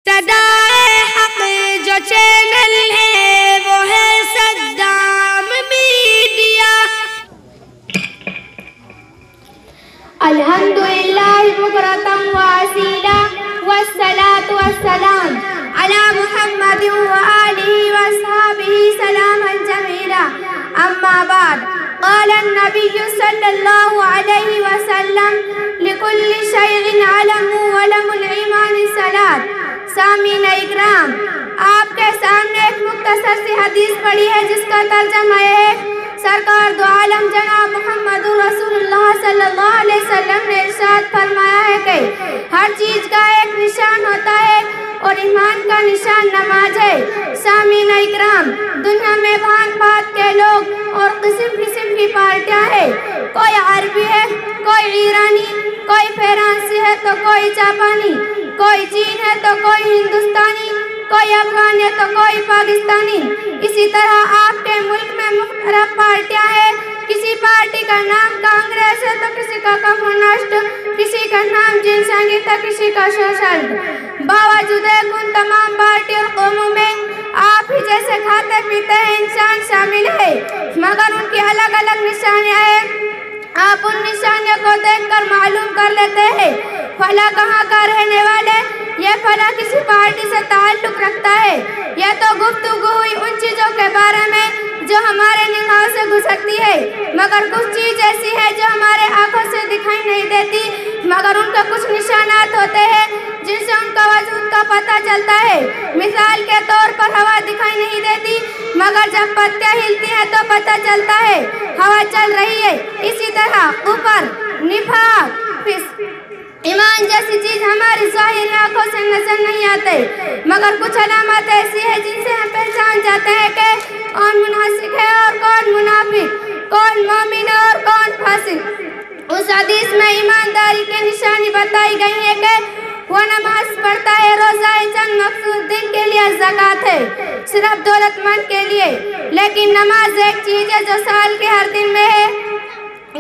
صدائے حق جو چینل ہے وہ ہے صدام میڈیا۔ الحمدللہ بکرۃ واسیلا والصلاة والسلام علی محمد وآلہ واصحابہ سلاما جمیلا، اما بعد، قال النبی صلی اللہ علیہ وسلم لکل شیء علم ولم الایمان صلاۃ۔ سامعین اکرام، آپ کے سامنے ایک مختصر سی حدیث پڑھی ہے جس کا ترجمہ ہے سرکار دو عالم جناب محمد رسول اللہ صلی اللہ علیہ وسلم نے ارشاد فرمایا ہے کہ ہر چیز کا ایک نشان ہوتا ہے اور ایمان کا نشان نماز ہے۔ سامعین اکرام، دنیا میں بھانت بھانت کے لوگ اور قسم قسم کی پارٹیاں ہیں۔ کوئی عربی ہے، کوئی ایرانی، کوئی فرانسی ہے تو کوئی جاپانی، کوئی چین ہے تو کوئی ہندوستانی، کوئی افغان ہے تو کوئی پاکستانی۔ اسی طرح آپ کے ملک میں مختلف پارٹیاں ہیں۔ کسی پارٹی کا نام کانگریس ہے تو کسی کا کمیونسٹ، کسی کا نام جن سنگھ ہے تو کسی کا سوشلسٹ۔ باوجود ان تمام پارٹی اور قوموں میں آپ ہی جیسے کھاتے پیتے ہیں انسان شامل ہے، مگر ان کی الگ الگ نشانیاں ہیں۔ آپ ان نشانیوں کو دیکھ کر معلوم کر لیتے ہیں فلاں کہاں کا رہنے والے، یہ فلاں کسی پارٹی سے تعلق رکھتا ہے۔ یہ تو گفتگو ہوئی ان چیزوں کے بارے میں جو ہمارے نگاہوں سے گزرتی ہے، مگر کچھ چیز ایسی ہے جو ہمارے آنکھوں سے دکھائی نہیں دیتی، مگر ان کے کچھ نشانات ہوتے ہیں جن سے ان کا وجود کا پتہ چلتا ہے۔ مثال کے طور پر ہوا دکھائی نہیں دیتی، مگر جب پتیاں ہلتی ہیں تو پتہ چلتا ہے ہوا چل رہی ہے۔ اسی طرح کفر، نفاق، فسق، ایمان جیسی چیز ہماری ظاہری آنکھوں سے نظر نہیں آتے، مگر کچھ علامات ایسی ہیں جن سے ہم پہچان جاتے ہیں کہ کون منافق ہے اور کون منافق، کون مومن ہے اور کون فاسق۔ اس حدیث میں ایمانداری کی نشانی بتائی گئی ہے کہ وہ نماز پڑھتا ہے، روزہ ہے، چند مخصوص دن کے لیے زکوٰۃ ہے، صرف دولت مند کے لیے۔ لیکن نماز ایک چیز ہے جو سال کے ہر دن میں ہے،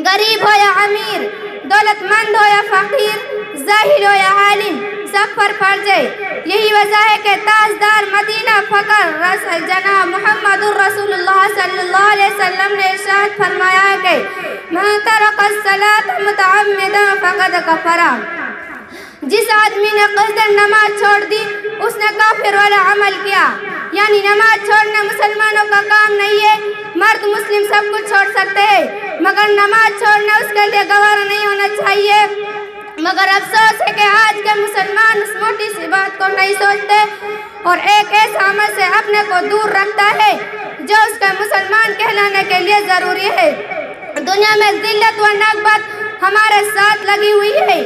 غریب ہو یا امیر، دولت مند ہو یا فقیر، جاہل ہو یا عالم، سب پر فرض ہے۔ یہی وجہ ہے کہ تاجدار مدینہ فخر جناب محمد رسول اللہ صلی اللہ علیہ وسلم نے ارشاد فرمایا ہے کہ من ترک الصلاۃ متعمدا فقد کفر۔ جس آدمی نے قصداً نماز چھوڑ دی اس نے کافر والا عمل کیا، یعنی نماز چھوڑنا مسلمانوں کا کام نہیں ہے۔ مرد مسلم سب کچھ چھوڑ سکتے ہیں، مگر نماز چھوڑنا اس کے لیے گوارا نہیں ہونا چاہیے۔ مگر افسوس ہے کہ آج کے مسلمان اس موٹی سی بات کو نہیں سوچتے اور ایک ایسے عمل سے اپنے کو دور رکھتا ہے جو اس کے مسلمان کہلانے کے لیے ضروری ہے۔ دنیا میں ذلت و نکبت ہمارے ساتھ لگی ہوئی ہے۔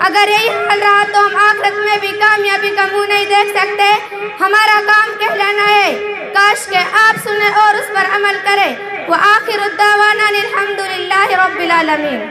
اگر یہی حال رہا تو ہم آخرت میں بھی کامیابی کا منہ نہیں دیکھ سکتے۔ ہمارا کام کہلانا ہے، کاش کہ آپ سنیں اور اس پر عمل کریں۔ وآخر الدعوانا الحمدللہ رب العالمین۔